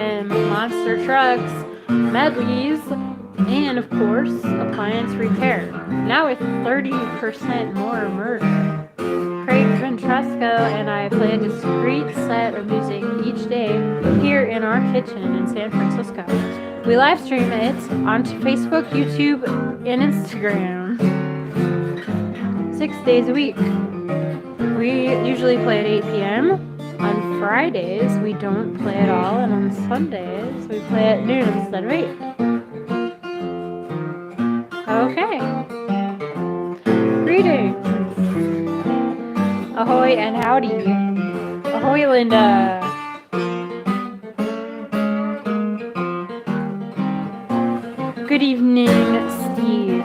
monster trucks, medleys, and of course, appliance repair. Now with 30% more murder. Craig Ventresco and I play a discrete set of music each day here in our kitchen in San Francisco. We live stream it on Facebook, YouTube, and Instagram 6 days a week. We usually play at 8 p.m. On Fridays, we don't play at all, and on Sundays, we play at noon instead of 8. Okay. Greetings. Ahoy and howdy. Ahoy, Linda. Good evening, Steve.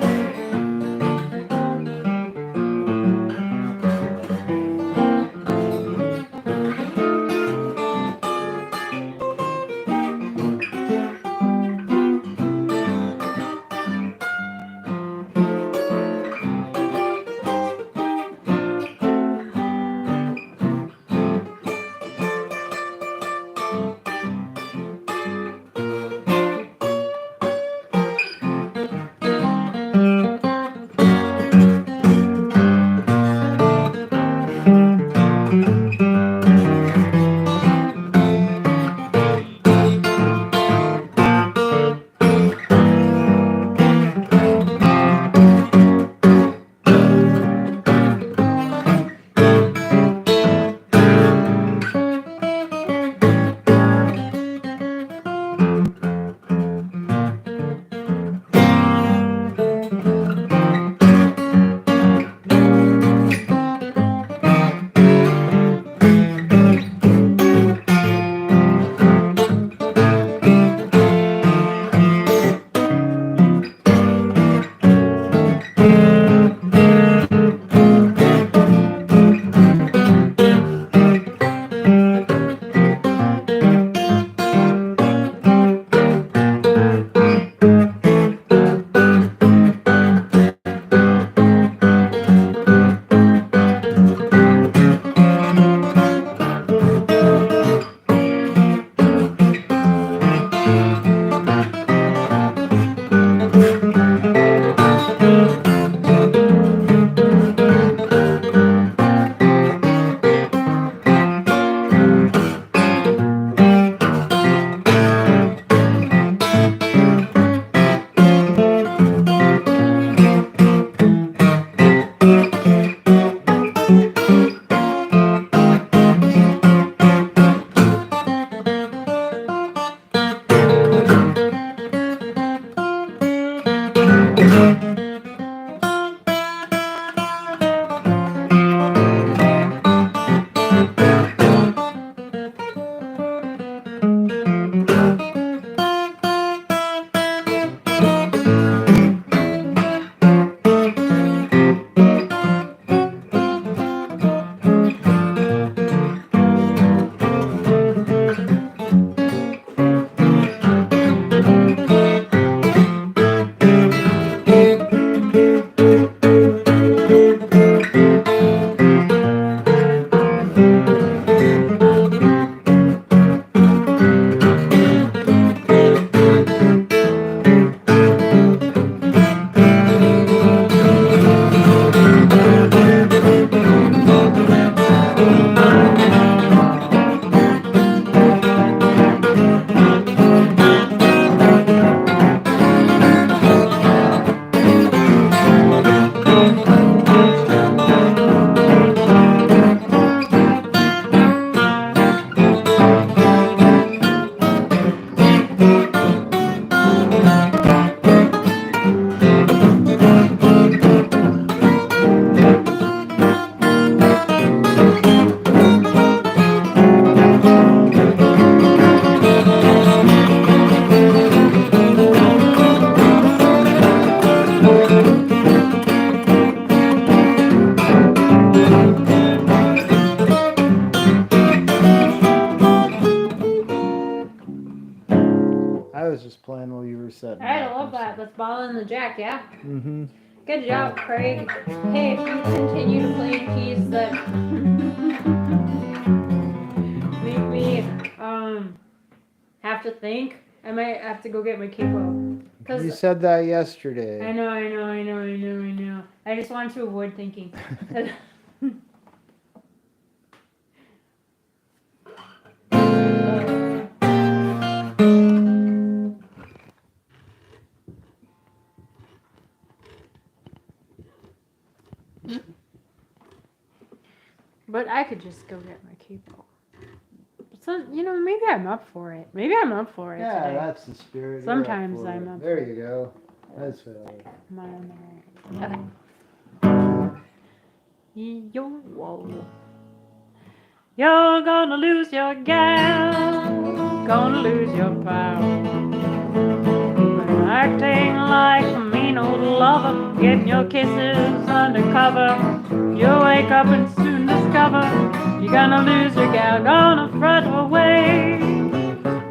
I was just playing while you were setting. Alright, I love that. Let's ball in the jack, yeah? Mm-hmm. Good job, Craig. Hey, if you continue to play keys that make me have to think. I might have to go get my capo. You said that yesterday. I know. I just want to avoid thinking. But I could just go get my capo. So, maybe I'm up for it. Yeah, today. that's the spirit. Sometimes I'm up. There you go. That's what Okay. Yo, whoa. You're gonna lose your gal, gonna lose your pal. Been acting like a mean old lover, getting your kisses undercover. You'll wake up and soon discover you're gonna lose your gal, gonna throw away,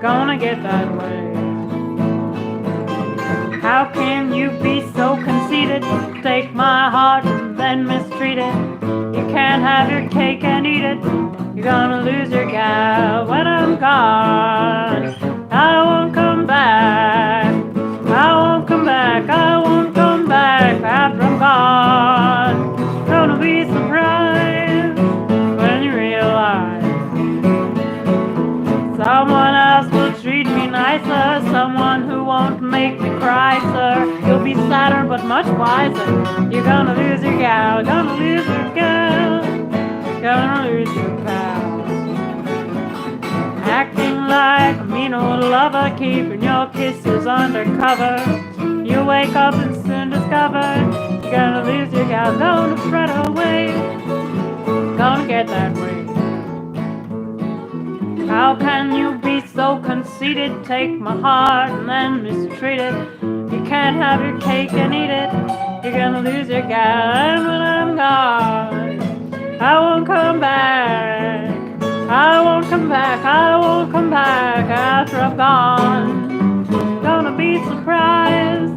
gonna get that way. How can you be so conceited, take my heart and then mistreat it? You can't have your cake and eat it, you're gonna lose your gal when I'm gone. I won't come back, I won't come back, I won't come back after I'm gone. Gonna be surprised when you realize someone else will treat me nicer, someone who won't make me cry, sir. You'll be sadder but much wiser. You're gonna lose your gal, gonna lose your gal, gonna lose your pal. Acting like a mean old lover, keeping your kisses undercover. You wake up and soon discover you're gonna lose your gal, gonna throw away, gonna get that way. How can you be so conceited, take my heart and then mistreat it? You can't have your cake and eat it, you're gonna lose your gal, and when I'm gone, I won't come back, I won't come back, I won't come back after I'm gone. Gonna be surprised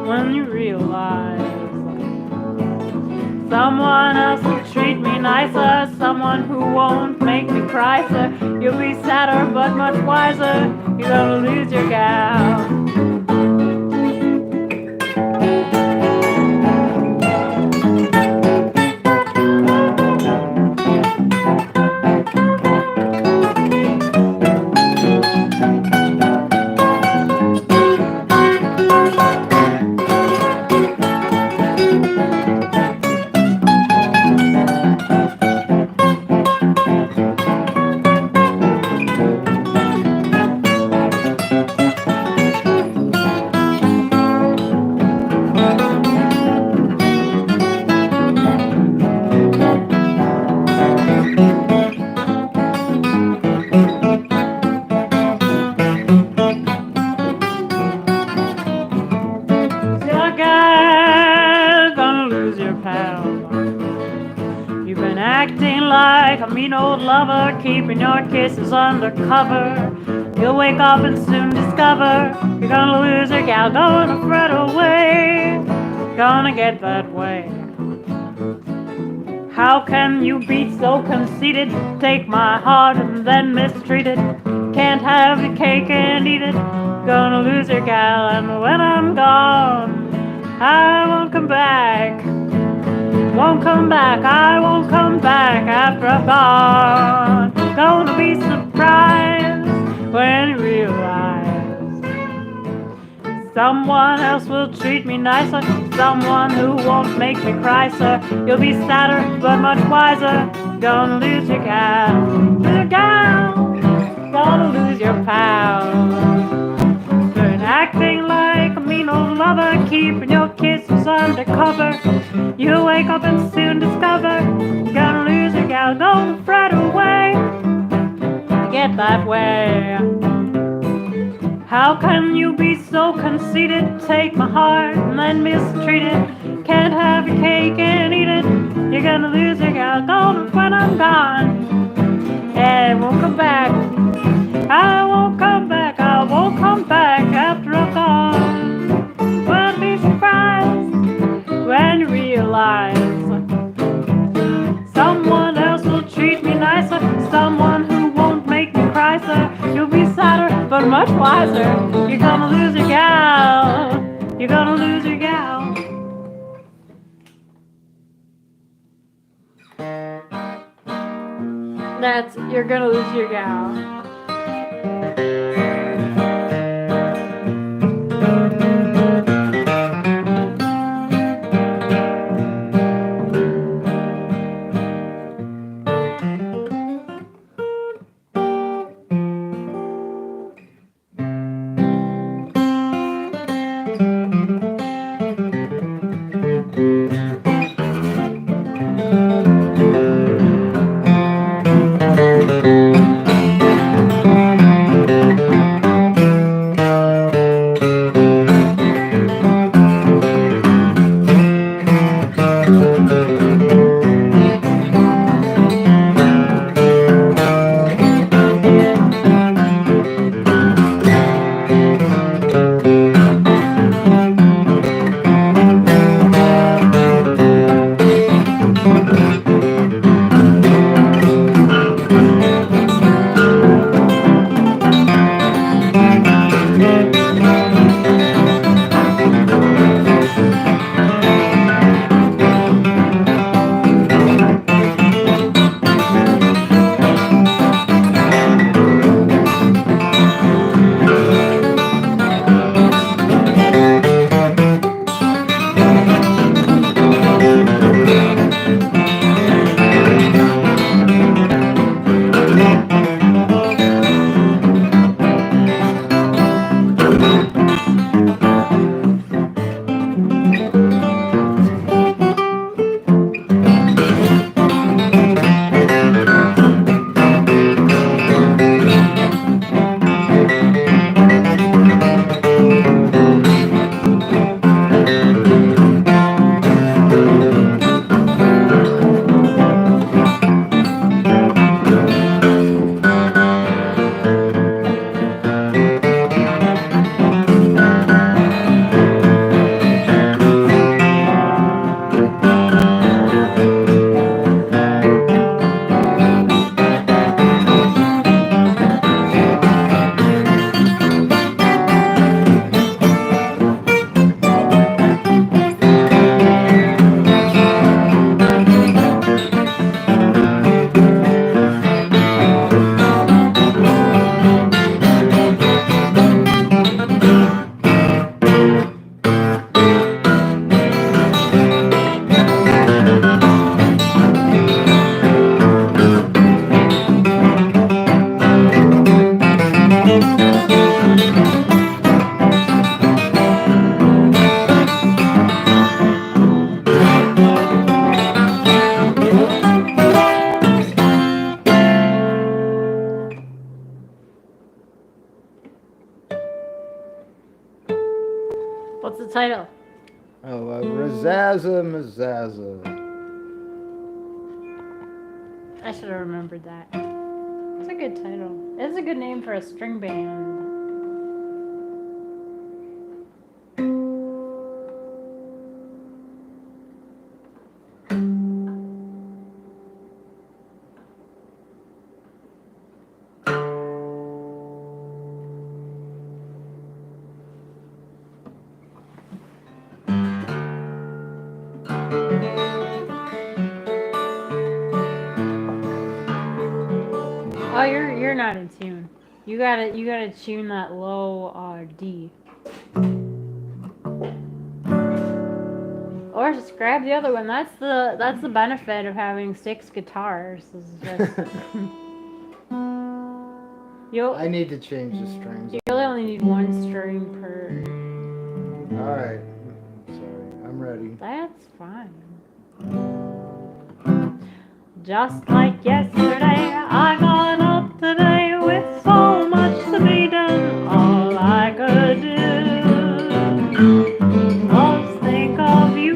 when you realize someone else will treat me nicer, someone who won't make me cry, sir. You'll be sadder but much wiser, you're gonna lose your gal. You've been acting like a mean old lover, keeping your kisses undercover. You'll wake up and soon discover you're gonna lose your gal, gonna throw away, gonna get that way. How can you be so conceited, take my heart and then mistreat it? Can't have your cake and eat it, gonna lose your gal, and when I'm gone, I won't come back, won't come back, I won't come back after I'm gone. Gonna be surprised when you realize someone else will treat me nicer, someone who won't make me cry, sir. You'll be sadder but much wiser, gonna lose your gal, gonna lose your pal. Been acting like a mean old lover, keeping your kisses undercover. You wake up and soon discover you're gonna lose your gal, gonna throw away, get that way. How can you be so conceited, take my heart and then mistreat it? Can't have your cake and eat it, you're gonna lose your gal, gonna when I'm gone. And I won't come back, I won't come back, I won't come back after I'm gone. But be surprised when you realize someone else will treat me nicer, someone who won't make me cry, sir. You'll be sadder but much much wiser. You're gonna lose your gal. You're gonna lose your gal. That's you're gonna lose your gal. What's the title? Oh, Razazza Mazazza. I should have remembered that. It's a good title. It's a good name for a string band. Oh, you're not in tune. You gotta tune that low D. Or just grab the other one. That's the benefit of having 6 guitars. Is just I need to change the strings. You really only need 1 string per. Alright. Sorry, I'm ready. That's fine. Just like yesterday, I got up today with so much to be done. All I could do was think of you.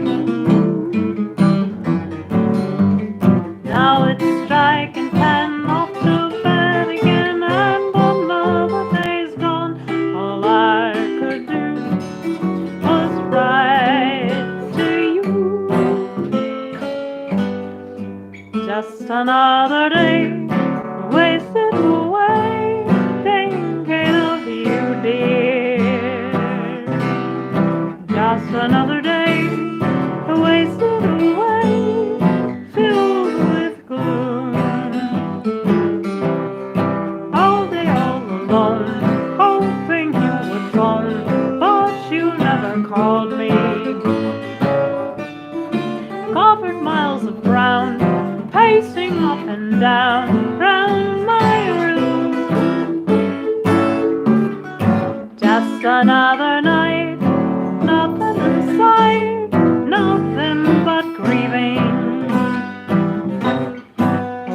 Now it's striking 10 off to bed again, and another day's gone. All I could do was write to you. Just another day wasted away. Just another night, nothing in sight, nothing but grieving.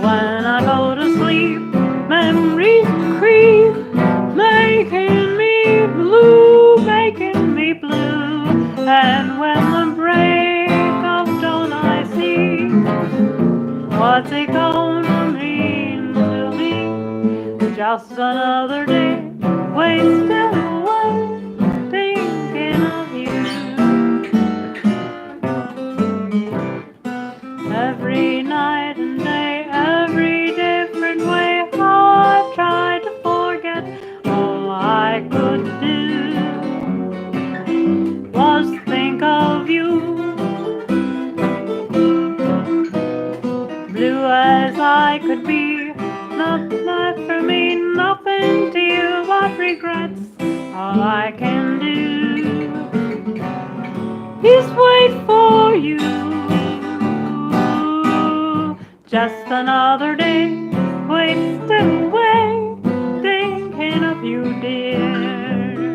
When I go to sleep, memories creep, making me blue, making me blue. And when the break of dawn I see, what's it gonna mean to me? Just another day wasted away thinking of you. Every night and day, every different way, I've tried to forget. All I could do was think of you. Blue as I could be, nothing left for me, nothing to you but regrets. All I can do is wait for you. Just another day wasted away thinking of you, dear.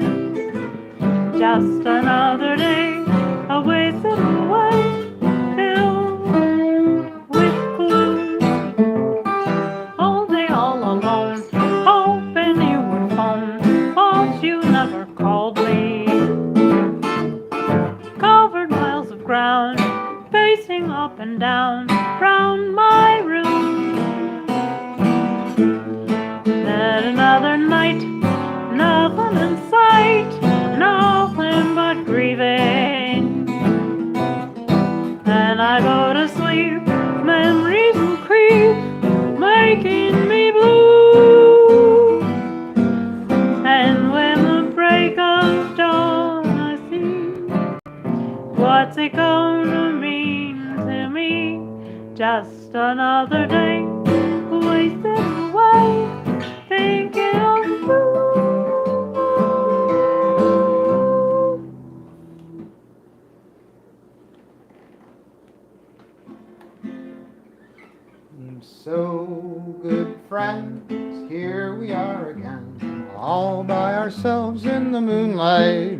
Just another day wasted away filled with gloom. All day all alone, hoping you would phone, but you never called me. Covered miles of ground, pacing up and down round my room. Then another night, nothing in sight, nothing but grieving. Then I go to sleep, memories will creep, making me blue. And when the break of dawn I see, what's it gonna mean to me? Just another day wasted away thinking of you. So, good friends, here we are again, all by ourselves in the moonlight.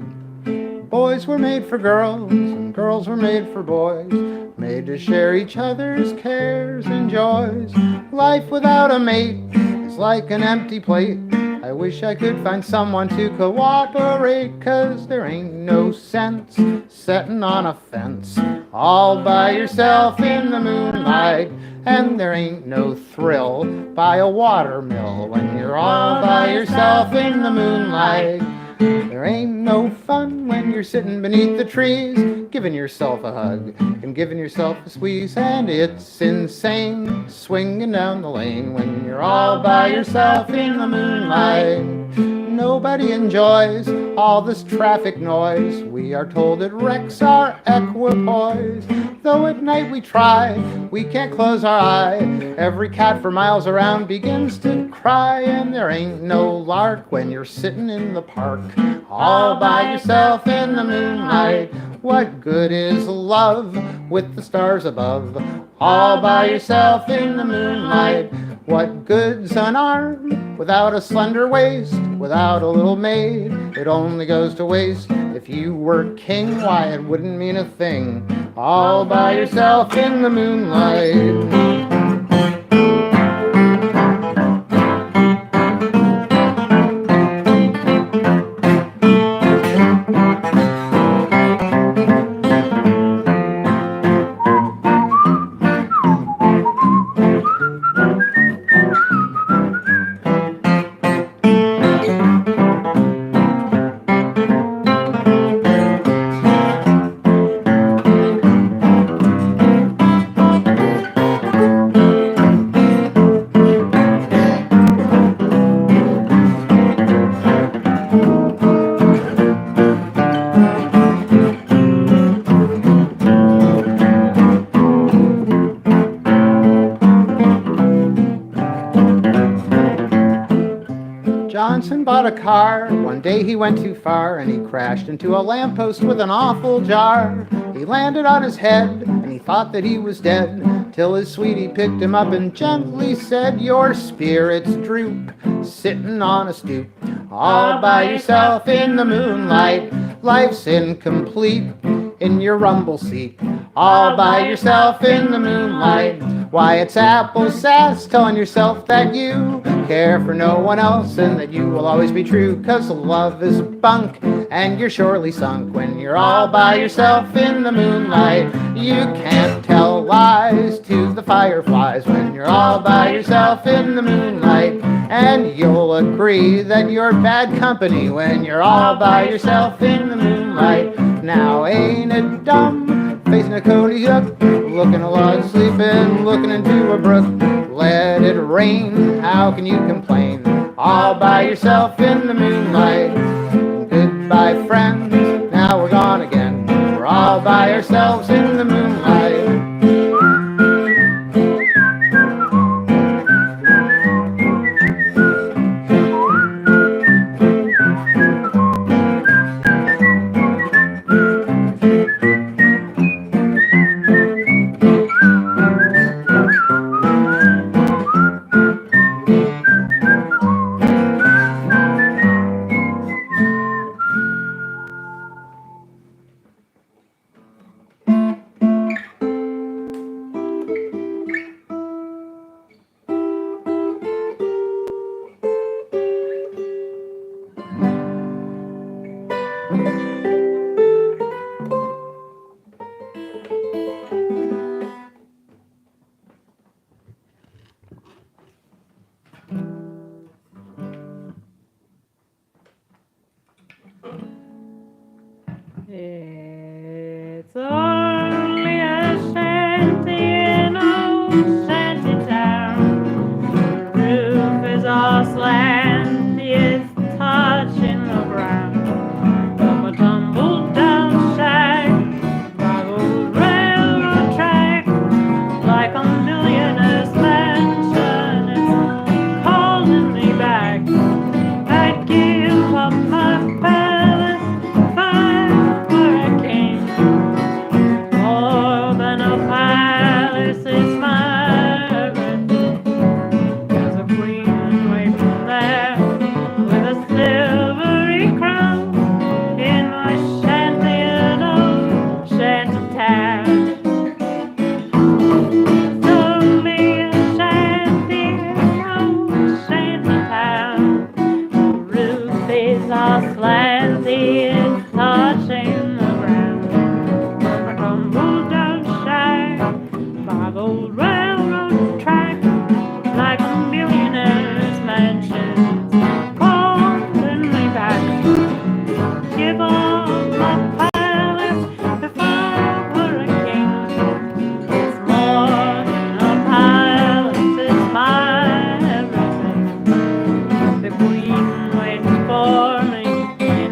Boys were made for girls, and girls were made for boys, made to share each other's cares and joys. Life without a mate is like an empty plate. I wish I could find someone to cooperate, 'cause there ain't no sense setting on a fence all by yourself in the moonlight. And there ain't no thrill by a watermill when you're all by yourself in the moonlight. There ain't no fun when you're sitting beneath the trees, giving yourself a hug and giving yourself a squeeze. And it's insane swinging down the lane when you're all by yourself in the moonlight. Nobody enjoys all this traffic noise. We are told it wrecks our equipoise. Though at night we try, we can't close our eye. Every cat for miles around begins to cry. And there ain't no lark when you're sitting in the park, all by yourself in the moonlight. What good is love with the stars above, all by yourself in the moonlight? What good's an arm without a slender waist, without a little maid? It only goes to waste. If you were king, why, it wouldn't mean a thing, all by yourself in the moonlight. Johnson bought a car. One day he went too far and he crashed into a lamppost with an awful jar. He landed on his head and he thought that he was dead, till his sweetie picked him up and gently said, "Your spirits droop, sitting on a stoop, all by yourself in the moonlight. Life's incomplete in your rumble seat, all by yourself in the moonlight. Why, it's apple sass telling yourself that you care for no one else and that you will always be true, 'cause love is bunk and you're surely sunk when you're all by yourself in the moonlight. You can't tell lies to the fireflies when you're all by yourself in the moonlight. And you'll agree that you're bad company when you're all by yourself in the moonlight. Now ain't it dumb, facing a Cody hook, looking a lot, sleeping, looking into a brook. Let it rain, how can you complain? All by yourself in the moonlight. Goodbye friends, now we're gone again. We're all by ourselves in the moonlight. It's only a shanty in old shanty town. The roof is all slanty, it's touching the ground. From a tumble down shack by old railroad track, like a millionaire's mansion, it's calling me back. I'd give up my palace if I were a king. More than a palace is my everything. There's a queen waiting there with a silvery crown in my shanty and old shanty town. It's only a shanty and old shanty town. The roof is all slanty, it's touching the ground. From a tumble down shack by the old railroad track, like a millionaire's mansion, calling me back. Give up my palace if I were a king. It's more than a palace, it's my everything. The queen waiting for me in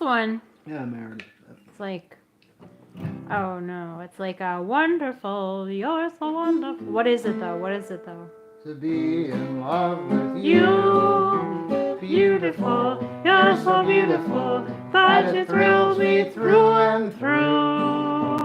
one. Yeah, Meredith. It's like, oh no, it's like a wonderful. You're so wonderful. What is it though? What is it though? To be in love with You, beautiful, you're so beautiful that it thrills me through and through.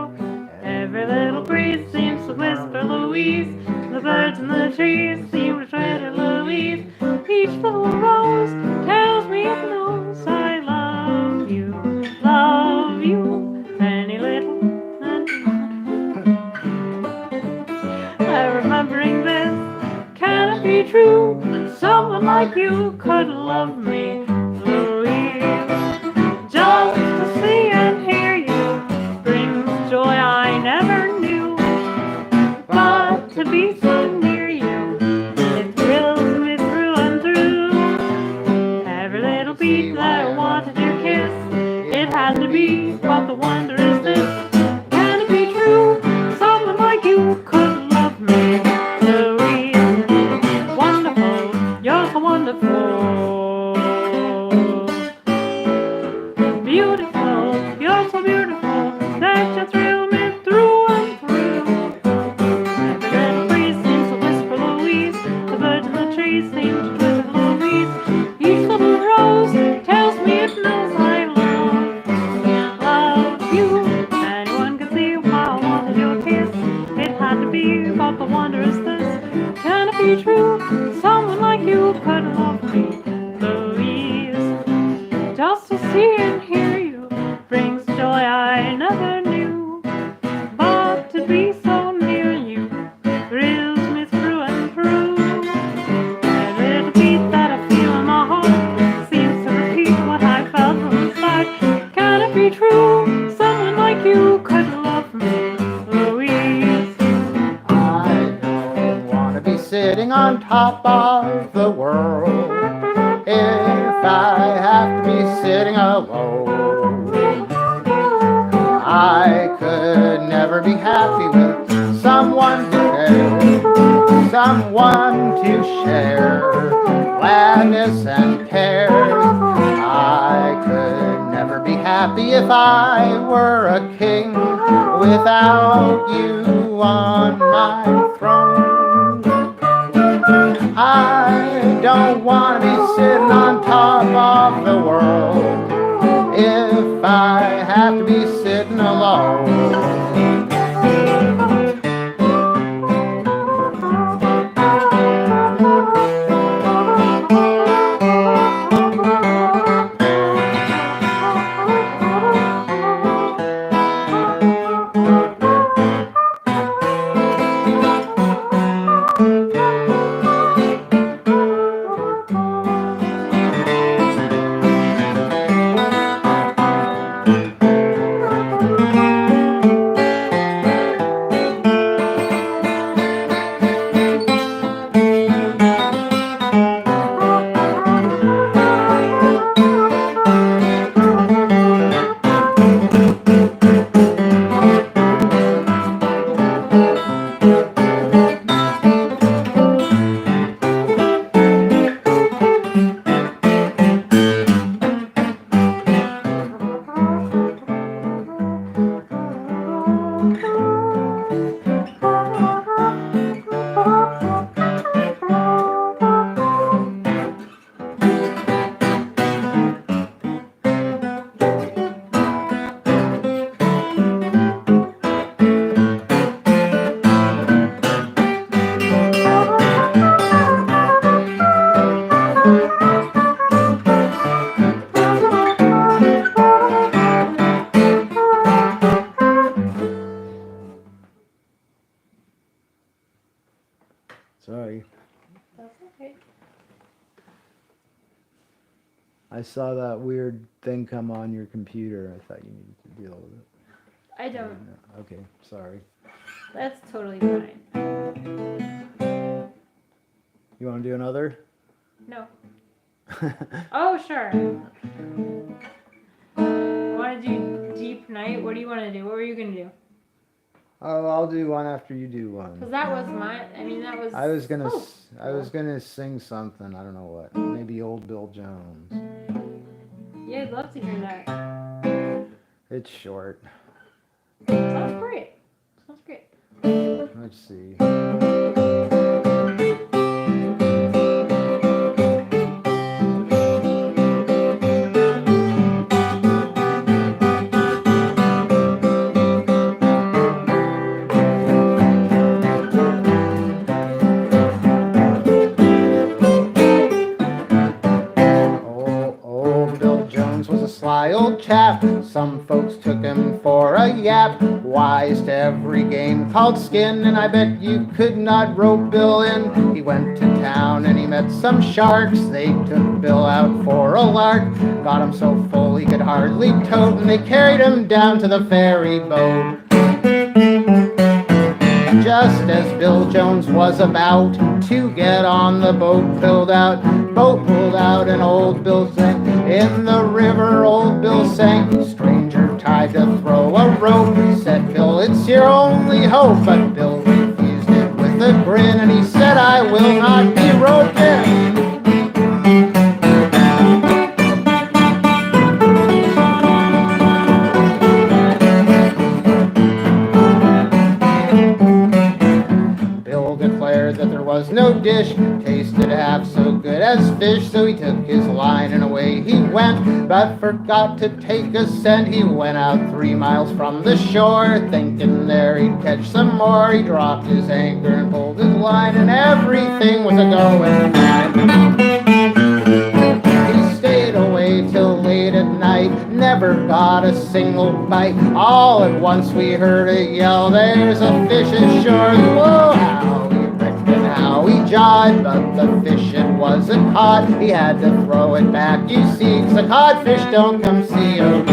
Every little breeze seems to whisper Louise. The birds in the trees seem to treasure Louise. Each little rose tells me it knows I love you, love you. Any little. I'm remembering this. Can it be true? Someone like you could love me, Louise. Just to see and hear you brings joy I never knew. But to be so near you, it thrills me through and through. Every little beat that I wanted your kiss, it had to be. What the wonder is this? Can it be true? Someone like you could love me, Louise. Wonderful, you're so wonderful. Beautiful, you're so beautiful that you thrill me through and through. Every little breeze seems to whisper Louise. The birds in the trees seem to whisper Louise. Each little rose tells me it knows I love you. Anyone can see how I wanted your kiss. It had to be, but the wonder is this. Can it be true? Someone like you could love me, Louise. Just to see and hear you brings joy I never knew. But to be so near you thrills me through and through. Every little beat that I feel in my heart seems to repeat what I felt from the start. Can it be true? Someone like you could love me, Louise. I don't want to be sitting on top of the world if I have to be sitting alone. I could never be happy with someone to share gladness and care. I could never be happy if I were a king without you on my throne. I don't want to be sitting on top of the world if I have to be sitting alone. Sorry. That's okay. I saw that weird thing come on your computer. I thought you needed to deal with it. I don't. Okay, sorry. That's totally fine. You want to do another? No. Oh, sure. Want to do Deep Night? What do you want to do? What were you going to do? Oh, I'll do one after you do one. Because that was my, I mean, that was... I was gonna Oh. I was gonna sing something. I don't know what. Maybe Old Bill Jones. Yeah, I'd love to hear that. It's short. Sounds great. Sounds great. Let's see. Old Bill Jones was a sly old chap. Some folks took him for a yap. Wise to every game called skin, and I bet you could not rope Bill in. He went to town and he met some sharks. They took Bill out for a lark. Got him so full he could hardly tote, and they carried him down to the ferry boat. Just as Bill Jones was about to get on the boat pulled out, and old Bill sank in the river. Old Bill sank. Stranger tried to throw a rope. Said Bill, it's your only hope. But Bill refused it with a grin, and he said, I will not be roped in. Declared that there was no dish tasted half so good as fish, so he took his line and away he went, but forgot to take a cent. He went out 3 miles from the shore, thinking there he'd catch some more. He dropped his anchor and pulled his line, and everything was a-going fine. He stayed away till late at night, never got a single bite. All at once we heard a yell, there's a fish ashore. Whoa, how he jawed, but the fish it wasn't caught. He had to throw it back, you see, 'cause the codfish don't come COD.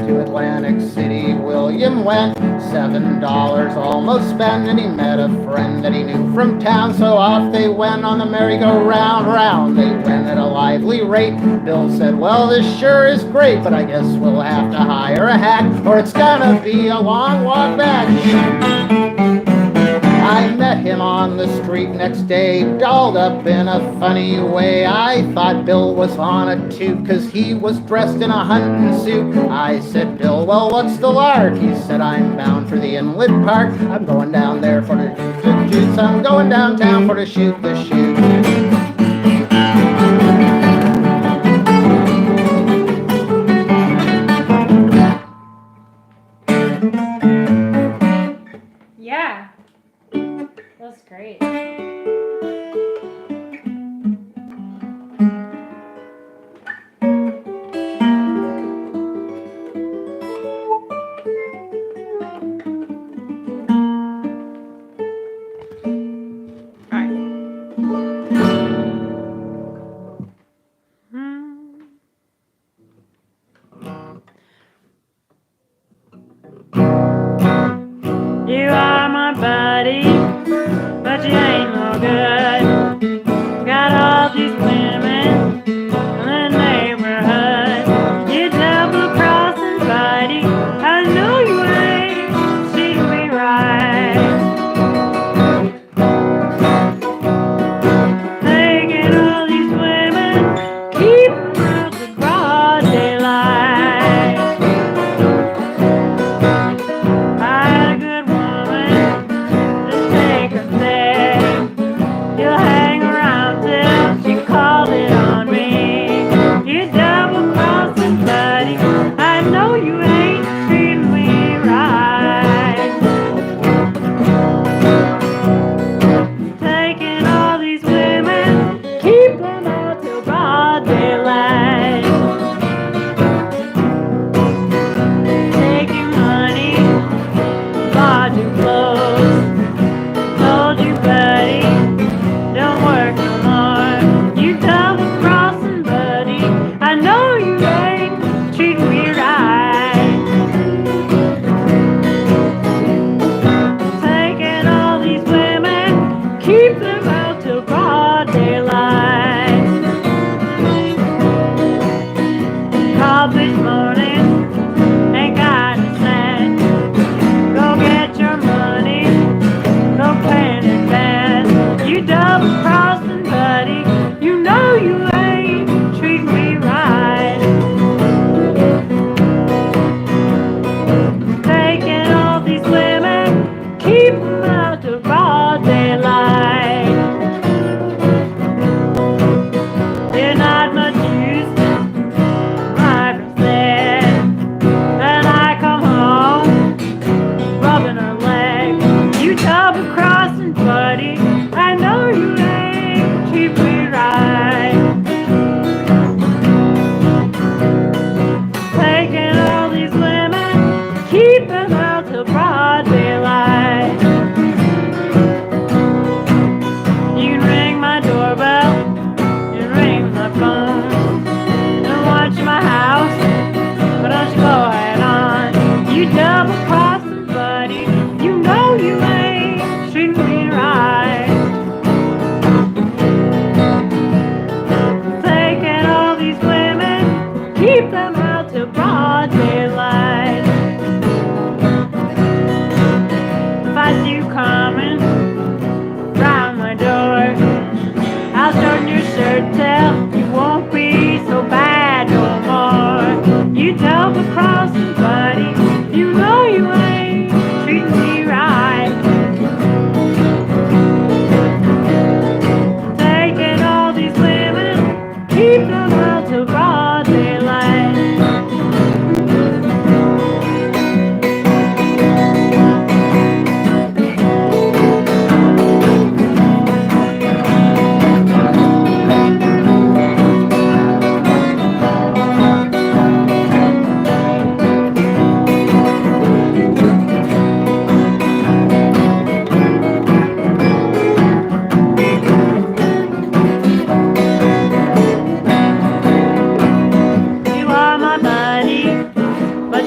To Atlantic City William went, $7 almost spent, and he met a friend that he knew from town. So off they went on the merry-go-round. Round they went at a lively rate. Bill said, well, this sure is great, but I guess we'll have to hire a hack, or it's gonna be a long walk back. I met him on the street next day, dolled up in a funny way. I thought Bill was on a toot, 'cause he was dressed in a hunting suit. I said, Bill, well, what's the lark? He said, I'm bound for the Inlet Park. I'm going down there for the shoot. I'm going downtown for to shoot the shoot. Yeah. That's great. Alright.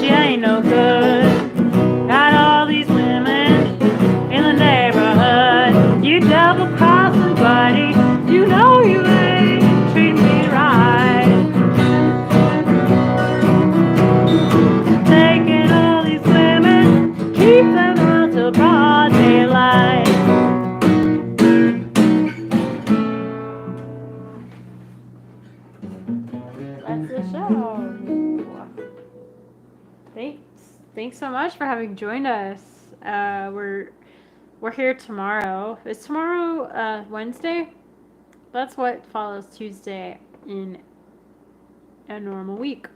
she ain't no good. Got all these women in the neighborhood. You double crossing, buddy. You know you ain't treating me right. Taking all these women, keep them on till broad daylight. That's the show. Thanks so much for having joined us. We're here tomorrow. Is tomorrow Wednesday? That's what follows Tuesday in a normal week.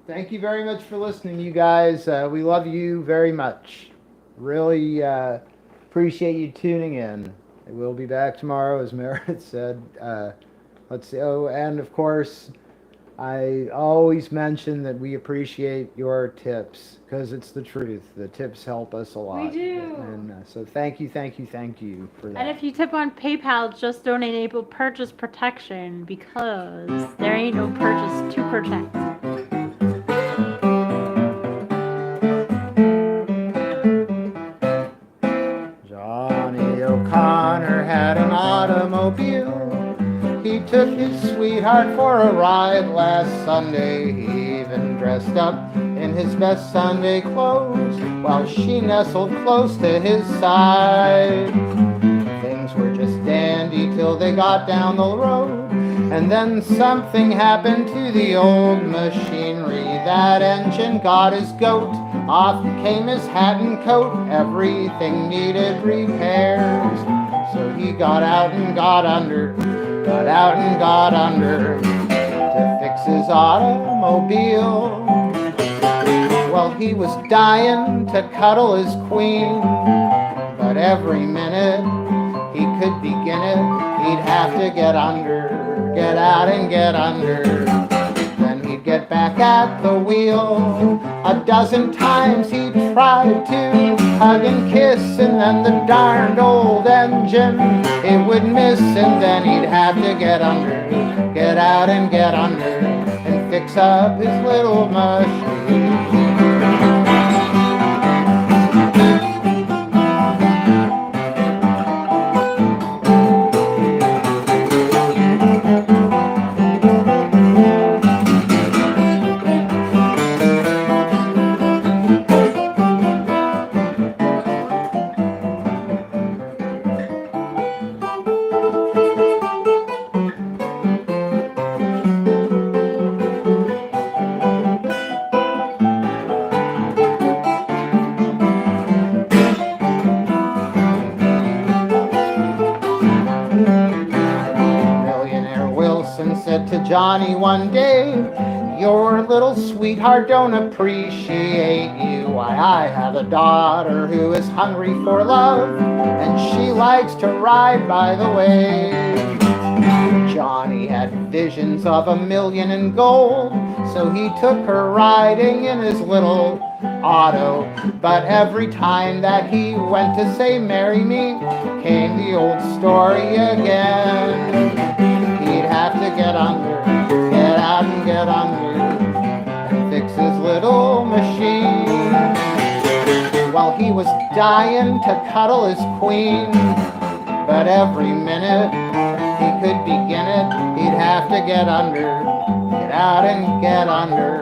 Thank you very much for listening, you guys. We love you very much. Really appreciate you tuning in. We'll be back tomorrow, as Meredith said. Let's see. Oh, and of course, I always mention that we appreciate your tips because it's the truth. The tips help us a lot. We do. And so thank you for that. And if you tip on PayPal, just don't enable purchase protection because there ain't no purchase to protect. Johnny O'Connor had an automobile. He took his sweetheart for a ride last Sunday. He even dressed up in his best Sunday clothes while she nestled close to his side. Things were just dandy till they got down the road, and then something happened to the old machinery. That engine got his goat, off came his hat and coat, everything needed repairs. So he got out and got under to fix his automobile. Well, he was dying to cuddle his queen, but every minute he could begin it, he'd have to get out and get under. Then he'd get back at the wheel. A dozen times he tried to hug and kiss, and then the darned old engine, it would miss, and then he'd have to get out and get under, and fix up his little machine. Johnny one day, your little sweetheart don't appreciate you. Why, I have a daughter who is hungry for love, and she likes to ride by the way. Johnny had visions of $1 million in gold, so he took her riding in his little auto. But every time that he went to say marry me, came the old story again. He'd have to get out and get under, and fix his little machine. While he was dying to cuddle his queen, but every minute he could begin it, he'd have to get out and get under.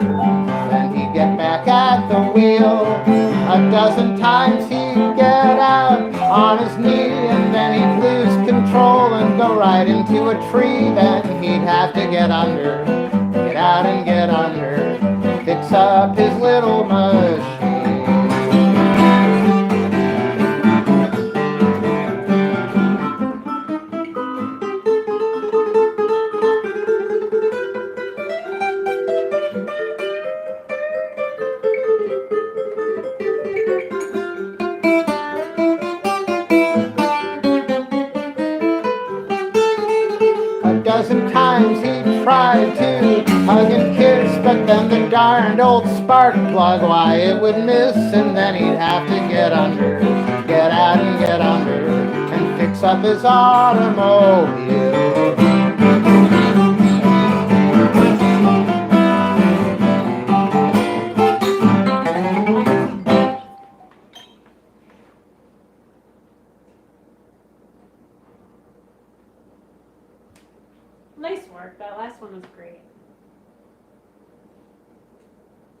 Then he'd get back at the wheel. A dozen times he'd get out on his knee, and then he'd lose control and go right into a tree. Then he'd have to get out and get under, fix up his little machine. Times he tried to hug and kiss, but then the darned old spark plug, why, it would miss, and then he'd have to get out and get under, and fix up his automobile. Nice work. That last one was great.